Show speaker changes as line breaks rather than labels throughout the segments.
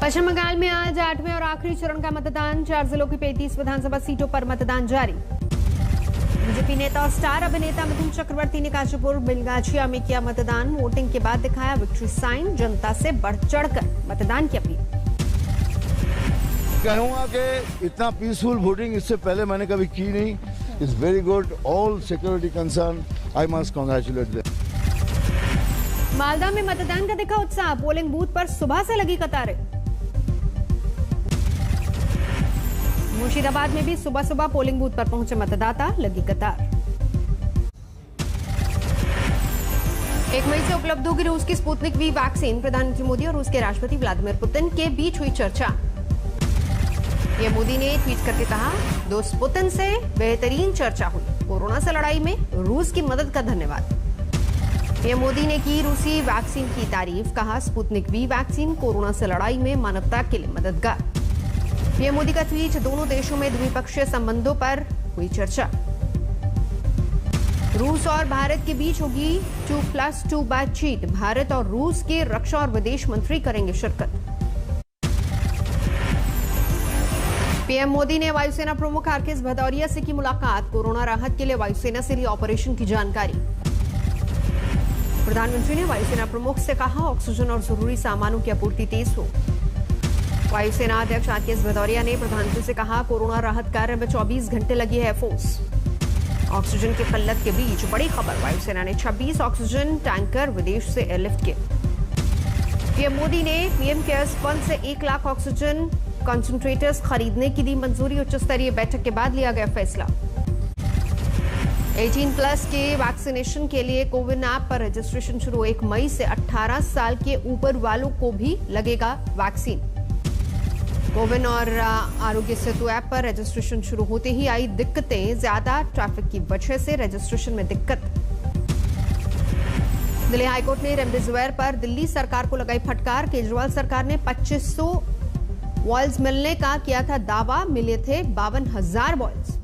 पश्चिम बंगाल में आज 8वें और आखिरी चरण का मतदान। 4 जिलों की 35 विधानसभा सीटों पर मतदान जारी। बीजेपी नेता और स्टार अभिनेता मिथुन चक्रवर्ती ने काशीपुर बिलगाछिया में किया मतदान। वोटिंग के बाद दिखाया विक्ट्री साइन। जनता से बढ़ चढ़कर मतदान की अपील।
कहूंगा कि इतना पीसफुल वोटिंग इससे पहले मैंने कभी की नहीं। It's very good. All security concern, I must congratulate them.
Malda में मतदान का दिखा उत्साह। पोलिंग बूथ पर सुबह से लगी कतारें। मुर्शिदाबाद में भी सुबह सुबह पोलिंग बूथ पर पहुंचे मतदाता, लगी कतार। 1 मई से उपलब्ध होगी रूस की स्पुतनिक वी वैक्सीन। प्रधानमंत्री मोदी और रूस के राष्ट्रपति व्लादिमीर पुतिन के बीच हुई चर्चा। पीएम मोदी ने ट्वीट करके कहा, दोस्त पुतिन से बेहतरीन चर्चा हुई। कोरोना से लड़ाई में रूस की मदद का धन्यवाद। पीएम मोदी ने की रूसी वैक्सीन की तारीफ। कहा, स्पुतनिक वी वैक्सीन कोरोना से लड़ाई में मानवता के लिए मददगार। पीएम मोदी का ट्वीट। दोनों देशों में द्विपक्षीय संबंधों पर हुई चर्चा। रूस और भारत के बीच होगी 2+2 बातचीत। भारत और रूस के रक्षा और विदेश मंत्री करेंगे शिरकत। पीएम मोदी ने वायुसेना प्रमुख आरकेएस भदौरिया से की मुलाकात। कोरोना राहत के लिए वायुसेना से ली ऑपरेशन की जानकारी। प्रधानमंत्री ने वायुसेना प्रमुख से कहा, ऑक्सीजन और जरूरी सामानों की आपूर्ति तेज हो। वायुसेना अध्यक्ष आरकेएस भदौरिया ने प्रधानमंत्री से कहा, कोरोना राहत कार्य में 24 घंटे लगी है फोर्स। ऑक्सीजन की किल्लत के बीच बड़ी खबर। वायुसेना ने 26 ऑक्सीजन टैंकर विदेश से एयरलिफ्ट किए। पीएम मोदी ने पीएम केयर्स फंड से 1 लाख ऑक्सीजन कंसंट्रेटर्स खरीदने की दी मंजूरी। उच्च स्तरीय बैठक के बाद लिया गया फैसला। 18+ के वैक्सीनेशन के लिए कोविन ऐप पर रजिस्ट्रेशन शुरू। 1 मई से 18 साल के ऊपर वालों को भी लगेगा वैक्सीन। कोविन और आरोग्य सेतु ऐप पर रजिस्ट्रेशन शुरू होते ही आई दिक्कतें। ज्यादा ट्रैफिक की वजह से रजिस्ट्रेशन में दिक्कत। दिल्ली हाईकोर्ट ने रेमडेसिविर पर दिल्ली सरकार को लगाई फटकार। केजरीवाल सरकार ने 2500 वॉल्स मिलने का किया था दावा, मिले थे 52,000 वॉल्स।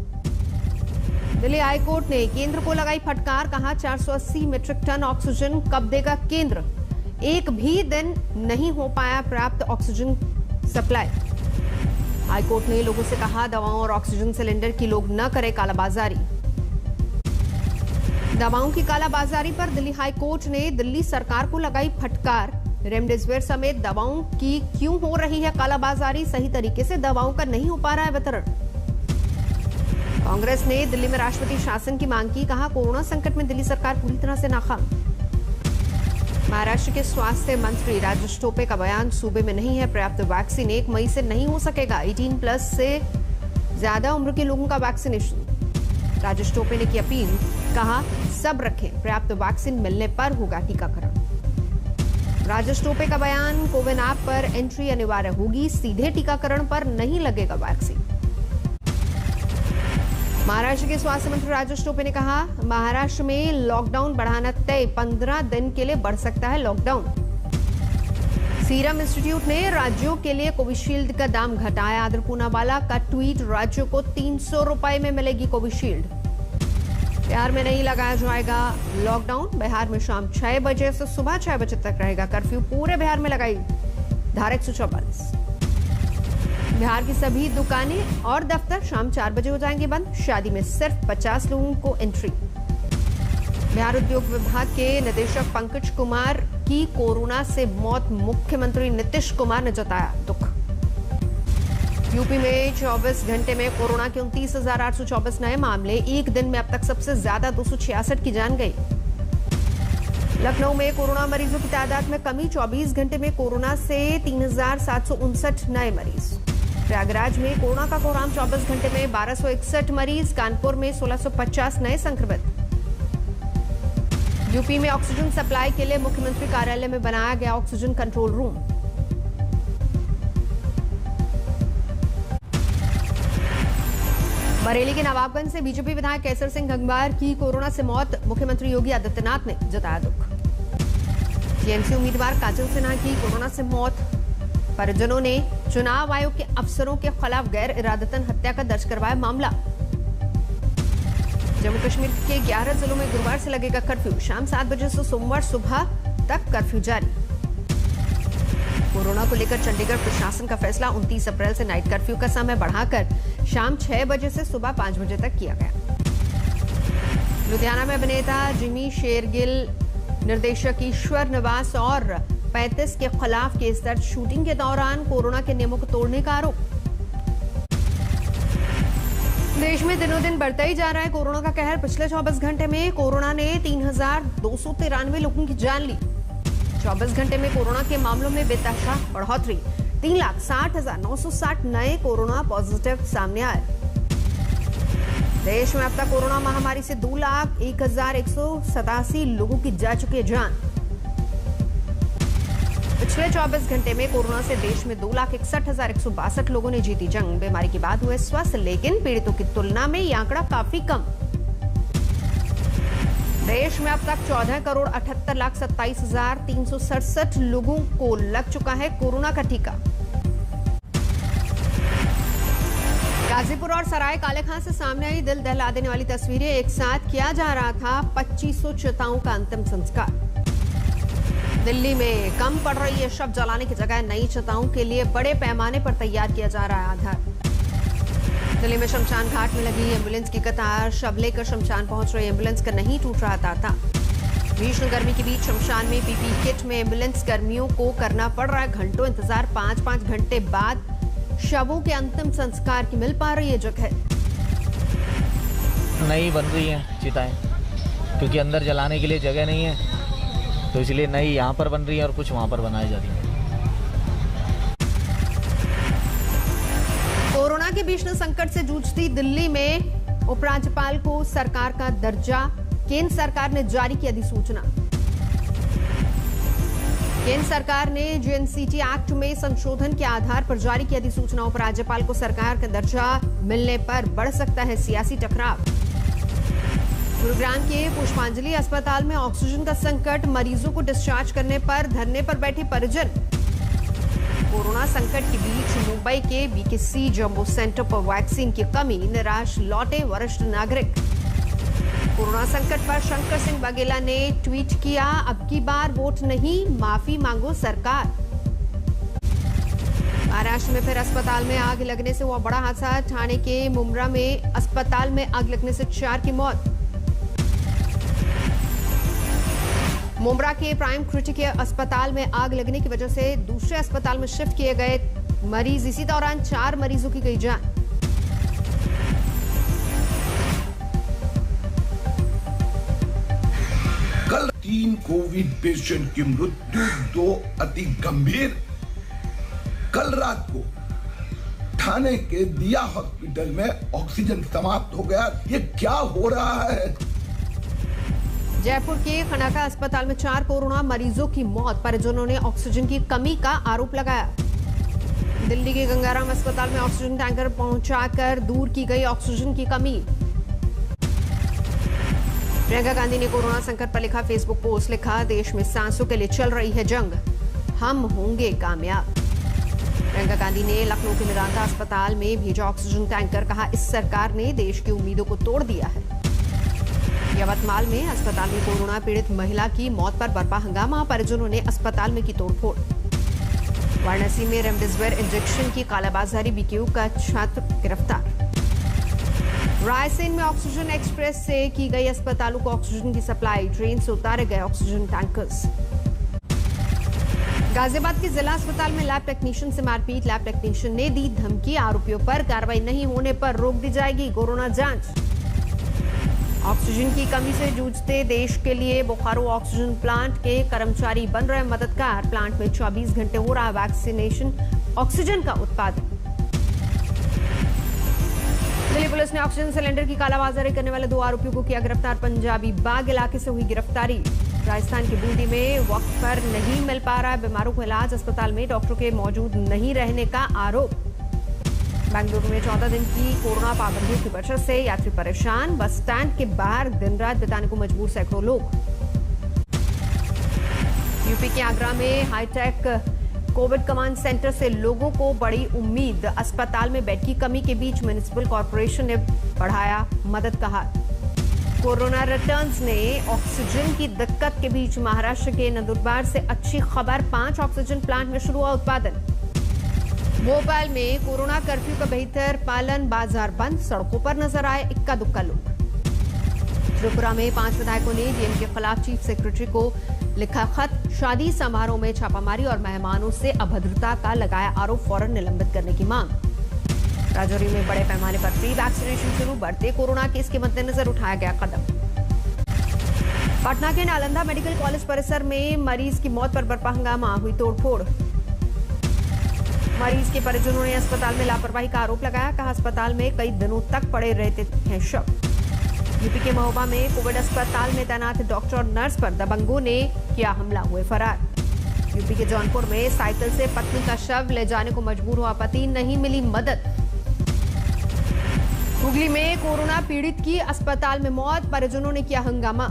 दिल्ली हाईकोर्ट ने केंद्र को लगाई फटकार। कहा, 480 मीट्रिक टन ऑक्सीजन कब देगा केंद्र। एक भी दिन नहीं हो पाया प्राप्त ऑक्सीजन सप्लाई। हाईकोर्ट ने लोगों से कहा, दवाओं और ऑक्सीजन सिलेंडर की लोग न करें कालाबाजारी। दवाओं की कालाबाजारी पर दिल्ली हाईकोर्ट ने दिल्ली सरकार को लगाई फटकार। रेमडेसिविर समेत दवाओं की क्यों हो रही है कालाबाजारी। सही तरीके से दवाओं का नहीं हो पा रहा है वितरण। कांग्रेस ने दिल्ली में राष्ट्रपति शासन की मांग की। कहा, कोरोना संकट में दिल्ली सरकार पूरी तरह से नाकाम। महाराष्ट्र के स्वास्थ्य मंत्री राजेश टोपे का बयान, सूबे में नहीं है पर्याप्त वैक्सीन। 1 मई से नहीं हो सकेगा 18+ से ज्यादा उम्र के लोगों का वैक्सीनेशन। राजेश टोपे ने की अपील। कहा, सब रखें, पर्याप्त वैक्सीन मिलने पर होगा टीकाकरण। राजेश टोपे का बयान। कोविन ऐप पर एंट्री अनिवार्य होगी। सीधे टीकाकरण पर नहीं लगेगा वैक्सीन। महाराष्ट्र के स्वास्थ्य मंत्री राजेश टोपे ने कहा, महाराष्ट्र में लॉकडाउन बढ़ाना तय। 15 दिन के लिए बढ़ सकता है लॉकडाउन। सीरम इंस्टीट्यूट ने राज्यों के लिए कोविशील्ड का दाम घटाया। आदर पूनावाला का ट्वीट। राज्यों को 300 रुपए में मिलेगी कोविशील्ड। बिहार में नहीं लगाया जाएगा लॉकडाउन। बिहार में शाम 6 बजे से सुबह 6 बजे तक रहेगा कर्फ्यू। पूरे बिहार में लगाई धारा 144। बिहार की सभी दुकानें और दफ्तर शाम 4 बजे हो जाएंगे बंद। शादी में सिर्फ 50 लोगों को एंट्री। बिहार उद्योग विभाग के निदेशक पंकज कुमार की कोरोना से मौत। मुख्यमंत्री नीतीश कुमार ने जताया दुख। यूपी में 24 घंटे में कोरोना के 29,824 नए मामले। एक दिन में अब तक सबसे ज्यादा 266 की जान गई। लखनऊ में कोरोना मरीजों की तादाद में कमी। 24 घंटे में कोरोना से 3,759 नए मरीज। प्रयागराज में कोरोना का कोहराम। 24 घंटे में 1,261 मरीज। कानपुर में 1,650 नए संक्रमित। यूपी में ऑक्सीजन सप्लाई के लिए मुख्यमंत्री कार्यालय में बनाया गया ऑक्सीजन कंट्रोल रूम। बरेली के नवाबगंज से बीजेपी विधायक केसर सिंह गंगवार की कोरोना से मौत। मुख्यमंत्री योगी आदित्यनाथ ने जताया दुख। टीएमसी उम्मीदवार काजल सिन्हा की कोरोना से मौत। परिजनों ने चुनाव आयोग के अफसरों के खिलाफ गैर इरादतन हत्या का दर्ज करवाया मामला। जम्मू कश्मीर के 11 जिलों में गुरुवार से लगेगा कर्फ्यू। शाम 7 बजे से सोमवार सुबह तक कर्फ्यू जारी। कोरोना को लेकर चंडीगढ़ प्रशासन का फैसला 29 अप्रैल से नाइट कर्फ्यू का समय बढ़ाकर शाम 6 बजे से सुबह 5 बजे तक किया गया। लुधियाना में अभिनेता जिमी शेरगिल, निर्देशक ईश्वर निवास और 35 के खिलाफ केस दर्ज। शूटिंग के दौरान कोरोना के नियमों को तोड़ने का आरोप। देश में दिनों दिन बढ़ता ही जा रहा है कोरोना का कहर। पिछले 24 घंटे में कोरोना ने 3,293 लोगों की जान ली। 24 घंटे में कोरोना के मामलों में बेतहाशा बढ़ोतरी। 3,60,960 नए कोरोना पॉजिटिव सामने आए। देश में अब तक कोरोना महामारी से 2,01,187 लोगों की जा चुकी है जान। पिछले 24 घंटे में कोरोना से देश में 2,61,162 लोगों ने जीती जंग। बीमारी के बाद हुए स्वस्थ, लेकिन पीड़ितों की तुलना में यह आंकड़ा काफी कम। देश में अब तक 14,78,27,367 लोगों को लग चुका है कोरोना का टीका। गाजीपुर और सराय काले खां से सामने आई दिल दहला देने वाली तस्वीरें। एक साथ किया जा रहा था 2500 चिताओं का अंतिम संस्कार। दिल्ली में कम पड़ रही है शव जलाने की जगह नई चिताओं के लिए बड़े पैमाने पर तैयार किया जा रहा है आधार। दिल्ली में शमशान घाट में लगी एम्बुलेंस की कतार। शव लेकर शमशान पहुंच रही एम्बुलेंस का नहीं टूट रहा तांता। भीषण गर्मी के बीच शमशान में पीपीई किट में एम्बुलेंस कर्मियों को करना पड़ रहा है घंटों इंतजार। 5-5 घंटे बाद शवों के अंतिम संस्कार की मिल पा रही है जगह।
नई बन रही है चिताएं, क्योंकि अंदर जलाने के लिए जगह नहीं है, तो इसलिए नई यहाँ पर बन रही है और कुछ वहाँ पर बनाई जा रही है।
कोरोना के भीषण संकट से जूझती दिल्ली में उपराज्यपाल को सरकार का दर्जा। केंद्र सरकार ने जारी की अधिसूचना। केंद्र सरकार ने जेएनसीटी एक्ट में संशोधन के आधार पर जारी की अधिसूचना। उपराज्यपाल को सरकार का दर्जा मिलने पर बढ़ सकता है सियासी टकराव। गुरुग्राम के पुष्पांजलि अस्पताल में ऑक्सीजन का संकट। मरीजों को डिस्चार्ज करने पर धरने पर बैठे परिजन। कोरोना संकट के बीच मुंबई के बीकेसी जंबो सेंटर पर वैक्सीन की कमी, निराश लौटे वरिष्ठ नागरिक। कोरोना संकट पर शंकर सिंह वाघेला ने ट्वीट किया, अब की बार वोट नहीं, माफी मांगो सरकार। महाराष्ट्र में फिर अस्पताल में आग लगने से हुआ बड़ा हादसा। ठाणे के मुंब्रा में अस्पताल में आग लगने से 4 की मौत। मुंब्रा के प्राइम क्रिटिकल अस्पताल में आग लगने की वजह से दूसरे अस्पताल में शिफ्ट किए गए मरीज। इसी दौरान 4 मरीजों की गई जान।
कल 3 कोविड पेशेंट की मृत्यु, 2 अति गंभीर। कल रात को ठाणे के दिया हॉस्पिटल में ऑक्सीजन समाप्त हो गया। ये क्या हो रहा है?
जयपुर के खनाका अस्पताल में 4 कोरोना मरीजों की मौत। परिजनों ने ऑक्सीजन की कमी का आरोप लगाया। दिल्ली के गंगाराम अस्पताल में ऑक्सीजन टैंकर पहुंचाकर दूर की गई ऑक्सीजन की कमी। प्रियंका गांधी ने कोरोना संकट पर लिखा फेसबुक पोस्ट। लिखा, देश में सांसों के लिए चल रही है जंग, हम होंगे कामयाब। प्रियंका गांधी ने लखनऊ के मेदांता अस्पताल में भेजा ऑक्सीजन टैंकर। कहा, इस सरकार ने देश की उम्मीदों को तोड़ दिया है। यवतमाल में अस्पताल में कोरोना पीड़ित महिला की मौत पर बरपा हंगामा। परिजनों ने अस्पताल में की तोड़फोड़। वाराणसी में रेमडेसिविर इंजेक्शन की कालाबाजारी, बीकेयू का छात्र गिरफ्तार। रायसेन में ऑक्सीजन एक्सप्रेस से की गई अस्पतालों को ऑक्सीजन की सप्लाई। ट्रेन से उतारे गए ऑक्सीजन टैंकर्स। गाजियाबाद के जिला अस्पताल में लैब टेक्नीशियन से मारपीट। लैब टेक्नीशियन ने दी धमकी। आरोपियों पर कार्रवाई नहीं होने पर रोक दी जाएगी कोरोना जांच। ऑक्सीजन की कमी से जूझते देश के लिए बोकारो ऑक्सीजन प्लांट के कर्मचारी बन रहे मददगार। प्लांट में 24 घंटे हो रहा वैक्सीनेशन ऑक्सीजन का उत्पादन। दिल्ली पुलिस ने ऑक्सीजन सिलेंडर की कालाबाजारी करने वाले 2 आरोपियों को किया गिरफ्तार। पंजाबी बाग इलाके से हुई गिरफ्तारी। राजस्थान की बूंदी में वक्त पर नहीं मिल पा रहा है बीमारों को इलाज। अस्पताल में डॉक्टरों के मौजूद नहीं रहने का आरोप। बेंगलुरु में 14 दिन की कोरोना पाबंदियों की वजह से यात्री परेशान। बस स्टैंड के बाहर दिन रात बिताने को मजबूर सैकड़ों लोग। यूपी के आगरा में हाईटेक कोविड कमांड सेंटर से लोगों को बड़ी उम्मीद। अस्पताल में बेड की कमी के बीच म्युनिसिपल कॉर्पोरेशन ने बढ़ाया मदद का हाथ। कोरोना रिटर्न्स ने ऑक्सीजन की दिक्कत के बीच महाराष्ट्र के नंदुरबार से अच्छी खबर, 5 ऑक्सीजन प्लांट में शुरू हुआ उत्पादन। भोपाल में कोरोना कर्फ्यू का बेहतर पालन, बाजार बंद, सड़कों पर नजर आए इक्का दुक्का लोग। त्रिपुरा में 5 विधायकों ने डीएम के खिलाफ चीफ सेक्रेटरी को लिखा खत, शादी समारोह में छापामारी और मेहमानों से अभद्रता का लगाया आरोप, फौरन निलंबित करने की मांग। राजौरी में बड़े पैमाने पर प्री वैक्सीनेशन शुरू, बढ़ते कोरोना केस के मद्देनजर उठाया गया कदम। पटना के नालंदा मेडिकल कॉलेज परिसर में मरीज की मौत पर बरपा हंगामा, हुई तोड़फोड़। मरीज के परिजनों ने अस्पताल में लापरवाही का आरोप लगाया, कहा अस्पताल में कई दिनों तक पड़े रहते हैं शव। यूपी के महोबा में कोविड अस्पताल में तैनात डॉक्टर और नर्स पर दबंगों ने किया हमला, हुए फरार। यूपी के जौनपुर में साइकिल से पत्नी का शव ले जाने को मजबूर हुआ पति, नहीं मिली मदद। हुगली में कोरोना पीड़ित की अस्पताल में मौत, परिजनों ने किया हंगामा।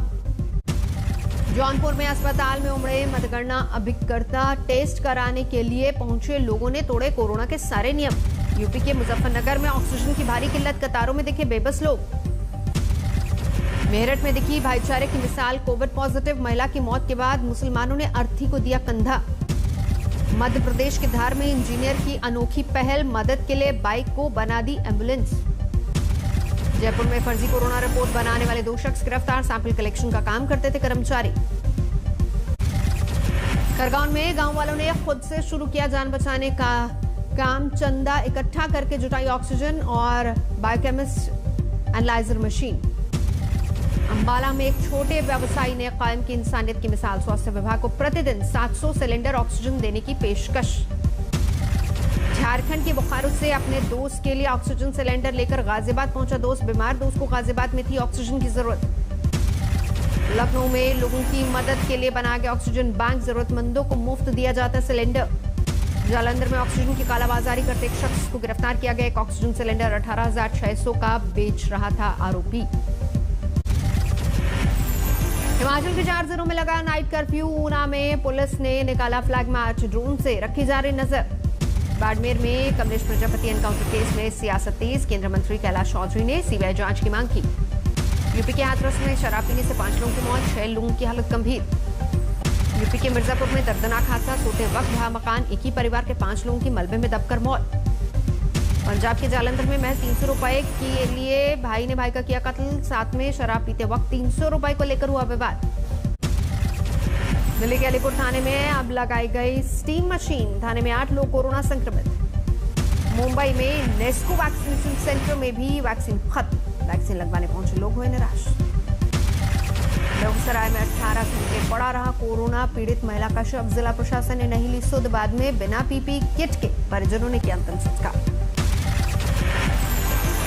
जौनपुर में अस्पताल में उमड़े मतगणना अभिकर्ता, टेस्ट कराने के लिए पहुंचे लोगों ने तोड़े कोरोना के सारे नियम। यूपी के मुजफ्फरनगर में ऑक्सीजन की भारी किल्लत, कतारों में दिखे बेबस लोग। मेरठ में दिखी भाईचारे की मिसाल, कोविड पॉजिटिव महिला की मौत के बाद मुसलमानों ने अर्थी को दिया कंधा। मध्य प्रदेश के धार में इंजीनियर की अनोखी पहल, मदद के लिए बाइक को बना दी एम्बुलेंस। जयपुर में फर्जी कोरोना रिपोर्ट बनाने वाले 2 शख्स गिरफ्तार, सैंपल कलेक्शन का काम करते थे कर्मचारी। खरगोन में गांव वालों ने खुद से शुरू किया जान बचाने का काम, चंदा इकट्ठा करके जुटाई ऑक्सीजन और बायोकेमिस्ट एनालाइजर मशीन। अंबाला में एक छोटे व्यवसायी ने कायम की इंसानियत की मिसाल, स्वास्थ्य विभाग को प्रतिदिन 700 सिलेंडर ऑक्सीजन देने की पेशकश। झारखंड के बोकारो से अपने दोस्त के लिए ऑक्सीजन सिलेंडर लेकर गाजियाबाद पहुंचा दोस्त, बीमार दोस्त को गाजियाबाद में थी ऑक्सीजन की जरूरत। लखनऊ में लोगों की मदद के लिए बनाया गया ऑक्सीजन बैंक, जरूरतमंदों को मुफ्त दिया जाता सिलेंडर। जालंधर में ऑक्सीजन की कालाबाजारी करते एक शख्स को गिरफ्तार किया गया, एक ऑक्सीजन सिलेंडर 18,600 का बेच रहा था आरोपी। हिमाचल के 4 जिलों में लगा नाइट कर्फ्यू, ऊना में पुलिस ने निकाला फ्लैग मार्च, ड्रोन से रखी जा रही नजर। बाड़मेर में कमलेश प्रजापति एनकाउंटर केस में सियासत तेज, केंद्रीय मंत्री कैलाश चौधरी ने सीबीआई जांच की मांग की। यूपी के हाथरस में शराब पीने से 5 लोगों की मौत, 6 लोगों की हालत गंभीर। यूपी के मिर्जापुर में दर्दनाक हादसा, सोते वक्त ढहा मकान, एक ही परिवार के 5 लोगों की मलबे में दबकर मौत। पंजाब के जालंधर में महज 300 रुपए के लिए भाई ने भाई का किया कत्ल, साथ में शराब पीते वक्त 300 रुपए को लेकर हुआ विवाद। दिल्ली के अलीपुर थाने में अब लगाई गई स्टीम मशीन, थाने में 8 लोग कोरोना संक्रमित। मुंबई में नेस्को वैक्सीनेशन सेंटर में भी वैक्सीन खत्म, वैक्सीन लगवाने पहुंचे लोग हुए निराश। बेगूसराय में 18 घंटे पड़ा रहा कोरोना पीड़ित महिला का शव, जिला प्रशासन ने नहीं ली सुध, बाद में बिना पीपी किट के परिजनों ने किया अंतिम संस्कार।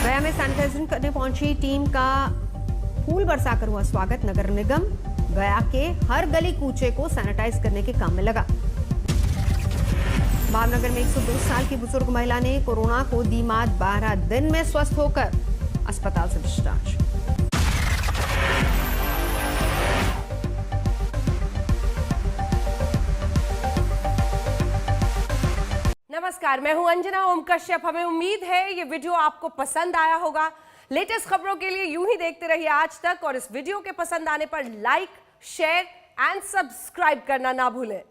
गया में सैनिटाइजिंग करने पहुंची टीम का फूल बरसाकर हुआ स्वागत, नगर निगम गया के हर गली कूचे को सैनिटाइज करने के काम में लगा। भावनगर में 102 साल की बुजुर्ग महिला ने कोरोना को दी मात, 12 दिन में स्वस्थ होकर अस्पताल से डिस्चार्ज।
नमस्कार, मैं हूं अंजना ओम कश्यप। हमें उम्मीद है ये वीडियो आपको पसंद आया होगा। लेटेस्ट खबरों के लिए यूं ही देखते रहिए आज तक, और इस वीडियो के पसंद आने पर लाइक, शेयर एंड सब्सक्राइब करना ना भूलें।